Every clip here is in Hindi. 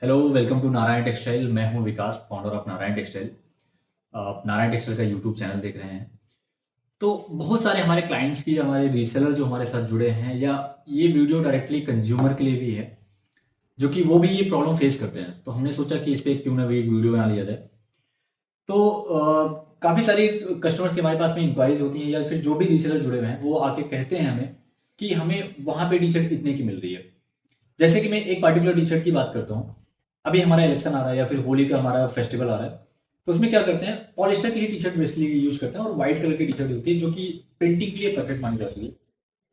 Hello, welcome to Narayan textile. मैं हूं Vikas, founder of Narayan textile. आप नारायण टेक्सटाइल का यूट्यूब चैनल देख रहे हैं। तो बहुत सारे हमारे क्लाइंट्स की, हमारे रीसेलर जो हमारे साथ जुड़े हैं, या ये वीडियो डायरेक्टली कंज्यूमर के लिए भी है, जो कि वो भी ये प्रॉब्लम फेस करते हैं। तो हमने सोचा कि इस पे क्यों ना भी एक वीडियो बना लिया जाए। तो काफ़ी सारी कस्टमर्स की हमारे पास में इंक्वायरीज होती हैं, या फिर जो भी रीसेलर जुड़े हुए हैं वो आके कहते हैं हमें कि हमें वहाँ पे टी शर्ट इतने की मिल रही है। जैसे कि मैं एक पार्टिकुलर टी शर्ट की बात करता हूँ। अभी हमारा इलेक्शन आ रहा है या फिर होली का हमारा फेस्टिवल आ रहा है, तो उसमें क्या करते हैं, पॉलिस्टर की ही टी शर्ट बेसिकली यूज करते हैं, और व्हाइट कलर की टी शर्ट होती है जो कि प्रिंटिंग के लिए परफेक्ट मानी जाती है,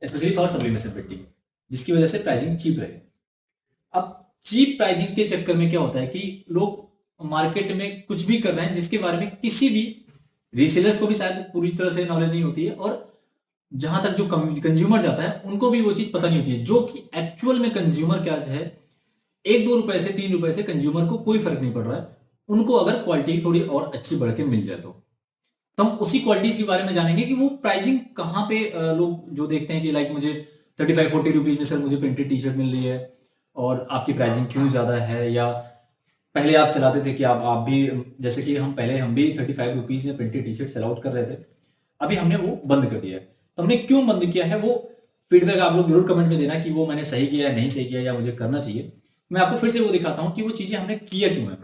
स्पेशली फॉर सब्लिमेशन प्रिंटिंग, जिसकी वजह से प्राइसिंग चीप रहे। अब चीप प्राइसिंग के चक्कर में क्या होता है कि लोग मार्केट में कुछ भी कर रहे हैं जिसके बारे में किसी भी रीसेलर्स को भी शायद पूरी तरह से नॉलेज नहीं होती है, और जहां तक जो कंज्यूमर जाता है उनको भी वो चीज पता नहीं होती है, जो कि एक्चुअल में कंज्यूमर क्या है। 1-2 रुपए से 3 रुपए से कंज्यूमर को कोई फर्क नहीं पड़ रहा है, उनको अगर क्वालिटी थोड़ी और अच्छी बढ़ के मिल जाए तो हम उसी क्वालिटीज के बारे में जानेंगे कि वो प्राइसिंग कहाँ पे लोग जो देखते हैं कि लाइक मुझे 35-40 रुपीज में सर मुझे प्रिंटेड टी शर्ट मिल रही है, और आपकी प्राइसिंग क्यों ज़्यादा है। या पहले आप चलाते थे कि आप भी, जैसे कि हम भी 35 रुपीज में printed T shirt sell out कर रहे थे, अभी हमने वो बंद कर दिया है। तो हमने क्यों बंद किया है, वो फीडबैक आप लोग जरूर कमेंट में देना कि वो मैंने सही किया है, नहीं सही किया, या मुझे करना चाहिए। मैं आपको फिर से वो दिखाता हूँ कि वो चीज़ें हमने किया क्यों है,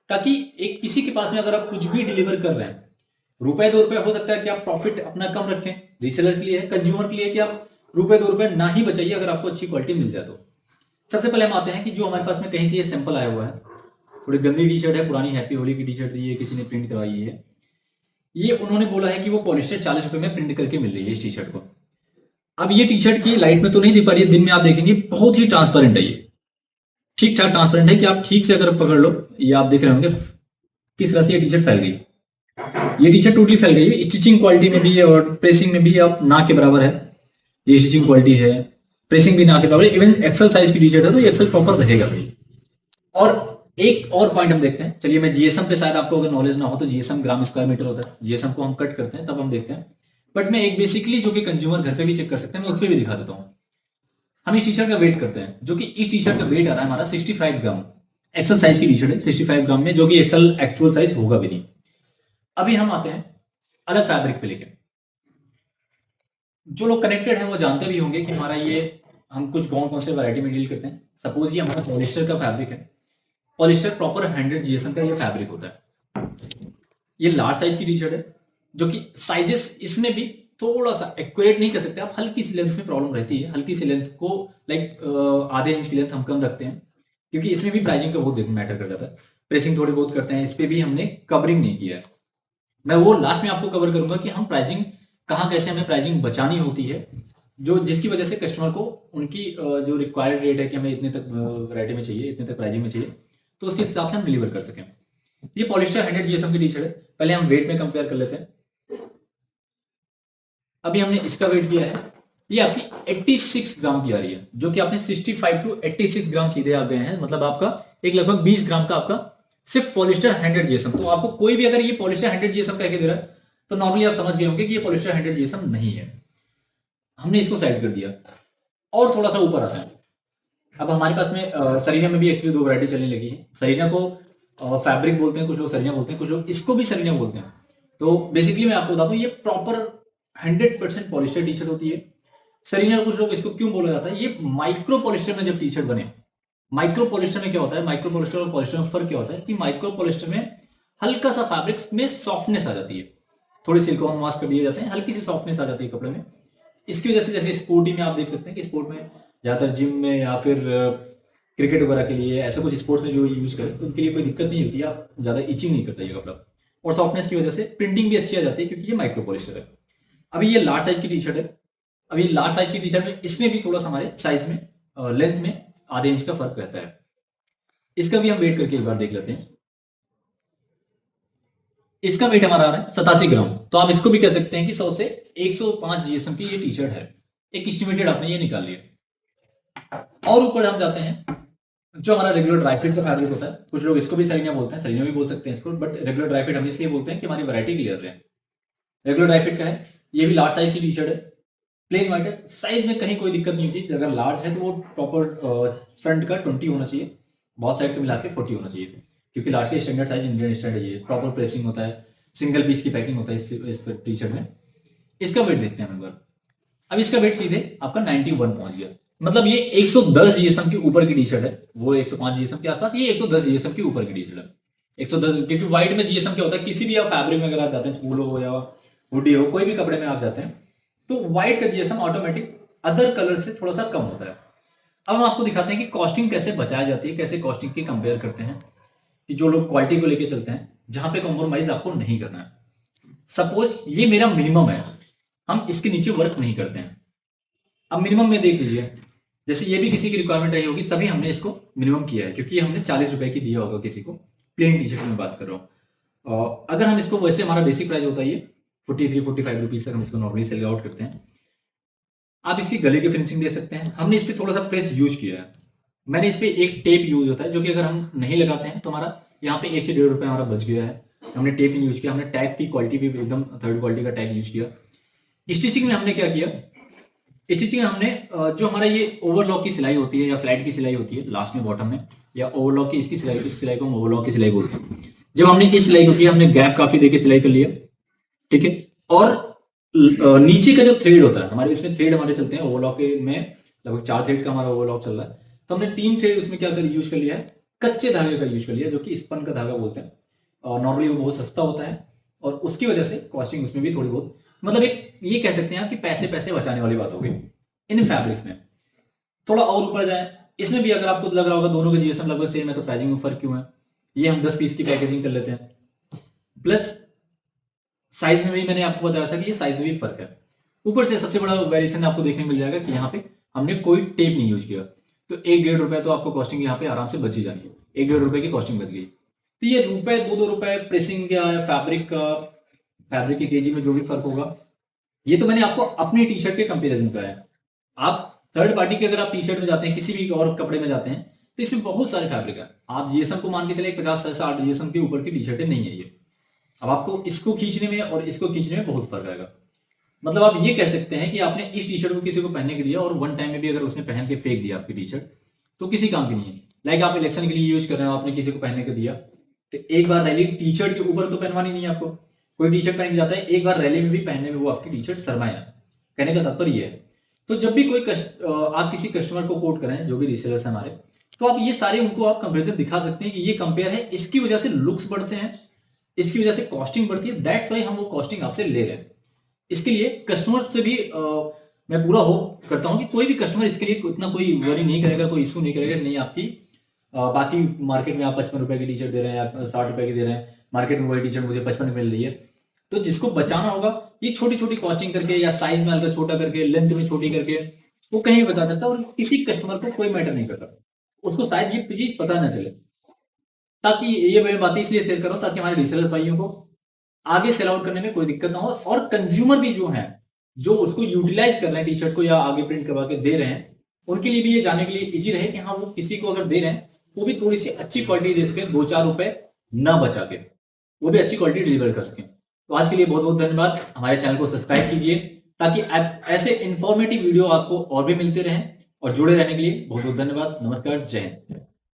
ताकि एक किसी के पास में अगर आप कुछ भी डिलीवर कर रहे हैं, ₹2 हो सकता है कि आप प्रॉफिट अपना कम रखें, रीसेलर्स के लिए है, कंज्यूमर के लिए कि आप ₹2 ना ही बचाइए अगर आपको अच्छी क्वालिटी मिल जाए तो। सबसे पहले हम आते हैं कि जो हमारे पास में कहीं से ये सैंपल आया हुआ है, थोड़ी गंदी टी शर्ट है, पुरानी हैप्पी होली की टी शर्ट थी, ये किसी ने प्रिंट करवाई है। ये उन्होंने बोला है कि वो पॉलिस्टर ₹40 में प्रिंट करके मिल रही है इस टी शर्ट को। अब ये टी शर्ट की लाइट में तो नहीं दिख पा रही है, दिन में आप देखेंगे बहुत ही ट्रांसपेरेंट है, ये ठीक ठाक ट्रांसपेरेंट है कि आप ठीक से अगर पकड़ लो, ये आप देख रहे होंगे किस तरह से ये टी शर्ट फैल गई। ये टी शर्ट टोटली फैल गई है, स्टिचिंग क्वालिटी में भी है और प्रेसिंग में भी आप ना के बराबर है। ये स्टिचिंग क्वालिटी है, प्रेसिंग भी ना के बराबर है। इवन एक्सल साइज की टी शर्ट है तो ये एक्सल प्रॉपर रहेगा भाई। और एक और पॉइंट हम देखते हैं, चलिए मैं जीएसएम पे, शायद आपको अगर नॉलेज ना हो तो जीएसएम ग्राम स्क्वायर मीटर होता है, जीएसएम को हम कट करते हैं तब हम देखते हैं। बट मैं एक बेसिकली जो कि कंज्यूमर घर पे भी चेक कर सकते हैं, मैं उस पर भी दिखा देता हूँ। हम इस टी शर्ट का वेट करते हैं, जो कि इस टी शर्ट का वेट आ रहा है हमारा 65 ग्राम। एक्सल साइज की टी शर्ट है 65 ग्राम में, जो कि एक्सल एक्चुअल साइज होगा भी नहीं। अभी हम आते हैं अलग फैब्रिक पे लेके। जो लोग कनेक्टेड हैं वो जानते भी होंगे कि हमारा ये, हम कुछ कौन से वैरायटी में डील करते हैं। सपोज ये हमारा पॉलिस्टर का फैब्रिक है, पॉलिस्टर प्रॉपर 100 जीएसएम का ये फैब्रिक होता है। ये लार्ज साइज की टी शर्ट है, जो कि साइजेस इसमें भी थोड़ा सा एक्यूरेट नहीं कर सकते आप, हल्की सी लेंथ में प्रॉब्लम रहती है, हल्की सी लेंथ को, लाइक आधे इंच की लेंथ हम कम रखते हैं, क्योंकि इसमें भी प्राइसिंग का बहुत मैटर कर जाता है। प्रेसिंग थोड़ी बहुत करते हैं, इस पर भी हमने कवरिंग नहीं किया है। मैं वो लास्ट में आपको कवर करूंगा कि हम प्राइसिंग कहाँ, कैसे हमें प्राइसिंग बचानी होती है, जो जिसकी वजह से कस्टमर को उनकी जो रिक्वायर्ड रेट है कि हमें इतने तक वैरायटी में चाहिए, इतने तक प्राइसिंग में चाहिए, तो उसके हिसाब से हम डिलीवर कर सकें। ये पॉलिस्टर 100 जीएसएम की टी शर्ट है। पहले हम वेट में कंपेयर कर लेते हैं। अभी हमने इसका वेट किया है, ये आपकी 86 ग्राम की आ रही है, जो कि आपने 65 टू 86 ग्राम सीधे आ गए हैं, मतलब आपका एक लगभग 20 ग्राम का आपका सिर्फ पॉलिस्टर 100 जीएसएम। तो आपको कोई भी अगर ये पॉलिस्टर 100 जीएसएम कह के दे रहा है, तो नॉर्मली आप समझ गए होंगे कि ये पॉलिस्टर 100 जीएसएम नहीं है। हमने इसको साइड कर दिया और थोड़ा सा ऊपर आता है। अब हमारे पास में सरीना में भी एक्चुअली दो वैरायटी चलने लगी है। सरीना को फैब्रिक बोलते हैं, कुछ लोग सरीना बोलते हैं, कुछ लोग इसको भी सरीना बोलते हैं। तो बेसिकली मैं आपको बता दूं, ये प्रॉपर 100% पॉलिस्टर टी शर्ट होती है। सरीना, कुछ लोग इसको क्यों बोला जाता है, ये माइक्रो पॉलिस्टर में जब टी शर्ट बने। माइक्रो पॉलिस्टर में क्या होता है, माइक्रो पॉलिस्टर और पॉलिस्टर में फर्क क्या होता है कि माइक्रो पॉलिस्टर में हल्का सा फैब्रिक में सॉफ्टनेस आ जाती है, थोड़ी सिलिकॉन मास्क कर दिए जाते हैं, हल्की सी सॉफ्टनेस आ जाती है कपड़े में। इसकी वजह से जैसे स्पोर्टी में आप देख सकते हैं कि स्पोर्ट में ज़्यादातर जिम में या फिर क्रिकेट वगैरह के लिए, ऐसा कुछ स्पोर्ट्स में जो यूज करें तो उनके लिए कोई दिक्कत नहीं होती है, आप ज़्यादा इचिंग नहीं करता ये कपड़ा। और सॉफ्टनेस की वजह से प्रिंटिंग भी अच्छी आ जाती है, क्योंकि ये माइक्रो पॉलिस्टर है। अभी ये लार्ज साइज की टी शर्ट है। अभी लार्ज साइज की टी शर्ट में इसमें भी थोड़ा सा हमारे साइज में, लेंथ में आधे इंच का फर्क रहता है। इसका भी हम वेट करके एक बार देख लेते हैं। इसका वेट हमारा आ रहा है 87 ग्राम। तो आप इसको भी कह सकते हैं कि 100 से 105 जीएसएम की ये टी शर्ट है। एक एस्टिमेटेड आपने ये निकाल लिया। और ऊपर हम जाते हैं, जो हमारा रेगुलर ड्राई फिट का फैब्रिक होता है, कुछ लोग इसको भी सरीना बोलते हैं, सरीना भी बोल सकते हैं इसको, बट रेगुलर ड्राई फिट हम इसलिए बोलते हैं कि हमारी वैरायटी क्लियर रहे। रेगुलर ड्राई फिट का है, ये भी लार्ज साइज की टी शर्ट है, प्लेन व्हाइट है, साइज में कहीं कोई दिक्कत नहीं होती। अगर लार्ज है तो वो प्रॉपर फ्रंट का 20 होना चाहिए, बहुत साइड के मिला के 40 होना चाहिए, क्योंकि लार्ज का स्टैंडर्ड साइज इंडियन स्टैंडर्ड है, प्रॉपर प्रेसिंग होता है, सिंगल पीस की पैकिंग होता है इस टी शर्ट में। इसका वेट देखते हैं हम एक बार। अब इसका वेट सीधे आपका 91 पहुंच गया, मतलब ये 110 जीएसएम के ऊपर की टी शर्ट है, वो 105 जीएसएम के आसपास, ये 110 जीएसएम के ऊपर की टी शर्ट है। 110, क्योंकि व्हाइट में जीएसएम क्या होता है, किसी भी आप फैब्रिक में अगर आप जाते हैं, पोलो हो या हुडी हो, कोई भी कपड़े में आप जाते हैं, तो व्हाइट का जीएसएम ऑटोमेटिक अदर कलर से थोड़ा सा कम होता है। अब हम आपको दिखाते हैं कि कॉस्टिंग कैसे बचाई जाती है, कैसे कॉस्टिंग की कंपेयर करते हैं, कि जो लोग क्वालिटी को लेके चलते हैं, जहां पे कॉम्प्रोमाइज आपको नहीं करना है। सपोज ये मेरा मिनिमम है, हम इसके नीचे वर्क नहीं करते हैं। अब मिनिमम में देख लीजिए, जैसे ये भी किसी की रिक्वायरमेंट रही होगी तभी हमने इसको मिनिमम किया है, क्योंकि हमने 40 रुपए की दिया होगा किसी को, प्लेन टी शर्ट में बात कर रहा हूँ। अगर हम इसको, वैसे हमारा बेसिक प्राइस होता है ये 43-45 रुपीज तक हम इसको नॉर्मली सेल आउट करते हैं। आप इसकी गले की फिनिशिंग दे सकते हैं। हमने इस पर थोड़ा सा प्रेस यूज किया है, मैंने इस पर एक टेप यूज होता है, जो कि अगर हम नहीं लगाते हैं तो हमारा यहाँ पे 1 से 1.5 रुपए हमारा बच गया है। हमने टेप यूज किया, हमने टैग की क्वालिटी भी एकदम थर्ड क्वालिटी का टैग यूज किया। स्टिचिंग में हमने क्या किया, स्टिचिंग में हमने जो हमारा ये ओवरलॉक की सिलाई होती है या फ्लैट की सिलाई होती है लास्ट में बॉटम में, या ओवरलॉक की इसकी सिलाई, इस सिलाई को हम ओवरलॉक की सिलाई बोलते हैं। जब हमने इस सिलाई को किया, हमने गैप काफी देके सिलाई कर लिया, ठीक है। और नीचे का जो थ्रेड होता है हमारे, इसमें थ्रेड हमारे चलते हैं ओवरलॉक में, लगभग 4 थ्रेड का हमारा ओवरलॉक चल रहा है, तो हमने 3 थ्रेड उसमें क्या कर यूज कर लिया है, कच्चे धागे का यूज कर लिया, जो कि स्पन का धागा बोलते हैं। और नॉर्मली वो बहुत सस्ता होता है, और उसकी वजह से कॉस्टिंग उसमें भी थोड़ी बहुत, मतलब एक ये कह सकते हैं कि पैसे पैसे बचाने वाली बात हो गई इन फैब्रिक्स में। थोड़ा और ऊपर जाए, इसमें भी अगर आपको लग रहा होगा दोनों के जीएसएम लगभग सेम है, तो पैकिंग में फर्क क्यों है, ये हम 10 पीस की पैकेजिंग कर लेते हैं। प्लस साइज में भी मैंने आपको बताया था कि ये साइज में भी फर्क है। ऊपर से सबसे बड़ा वेरिएशन आपको देखने मिल जाएगा कि यहाँ पे हमने कोई टेप नहीं यूज किया, तो 1-1.5 रुपए तो आपको कॉस्टिंग यहाँ पे आराम से बची जानी है, 1-1.5 रुपए की कॉस्टिंग बच गई। तो ये रुपए 2-2 रुपए प्रेसिंग का, फैब्रिक का, फैब्रिक के केजी में जो भी फर्क होगा, ये तो मैंने आपको अपनी टी शर्ट के कंपेरिजन का है। आप थर्ड पार्टी के अगर आप टी शर्ट में जाते हैं, किसी भी और कपड़े में जाते हैं, तो इसमें बहुत सारे फैब्रिक है। आप जीएसएम को मान के चले 50 से 60 जीएसएम के ऊपर की टी शर्टें नहीं है ये। अब आपको इसको खींचने में और इसको खींचने में बहुत फर्क आएगा। मतलब आप ये कह सकते हैं कि आपने इस टी शर्ट को किसी को पहनने के दिया, और वन टाइम में भी अगर उसने पहन के फेंक दिया आपकी टी शर्ट, तो किसी काम की नहीं है। लाइक आप इलेक्शन के लिए यूज कर रहे हो, आपने किसी को पहनने को दिया, तो एक बार रैली टी शर्ट के ऊपर तो पहनवानी नहीं है आपको। कोई टी शर्ट पहन के जाता है, एक बार रैली में भी पहनने में वो आपकी टी शर्ट शर्माए ना। कहने का तात्पर्य ये है। तो जब भी कोई आप किसी कस्टमर को कोट करें, जो भी रीसेलर्स हैं हमारे, तो आप ये सारे उनको आप कंपेरिजन दिखा सकते हैं कि ये कंपेयर है, इसकी वजह से लुक्स बढ़ते हैं, इसकी वजह से कॉस्टिंग बढ़ती है, दैट्स वाई हम वो कॉस्टिंग आपसे ले रहे हैं। इसके लिए कस्टमर से भी मैं पूरा होप करता हूं कि कोई भी कस्टमर इसके लिए उतना कोई वरी नहीं करेगा, कोई इशू नहीं करेगा, नहीं आपकी बाकी मार्केट में आप 55 रुपए की टी शर्ट दे रहे हैं या 60 रुपए की दे रहे हैं, मार्केट में वही टी शर्ट मुझे 55 में मिल रही है। तो जिसको बचाना होगा, ये छोटी छोटी कॉस्टिंग करके या साइज में हल्का छोटा करके, लेंथ में छोटी करके, वो कहीं भी बचा सकता है, और किसी कस्टमर को कोई मैटर नहीं करता, उसको शायद ये चीज पता ना चले। ताकि ये मैं बातें इसलिए शेयर कर रहा हूं ताकि हमारे रीसेलर भाइयों को आगे सेल आउट करने में कोई दिक्कत ना हो, और कंज्यूमर भी जो है, जो उसको यूटिलाइज कर रहे हैं टी शर्ट को या आगे प्रिंट करवा के दे रहे हैं, उनके लिए भी ये जानने के लिए इजी रहे कि हाँ, वो किसी को अगर दे रहे हैं वो भी थोड़ी सी अच्छी क्वालिटी दे सके, 2-4 रुपए ना बचा के वो भी अच्छी क्वालिटी डिलीवर कर सके। तो आज के लिए बहुत बहुत धन्यवाद। हमारे चैनल को सब्सक्राइब कीजिए ताकि ऐसे इंफॉर्मेटिव वीडियो आपको और भी मिलते रहें, और जुड़े रहने के लिए बहुत बहुत धन्यवाद। नमस्कार, जय हिंद।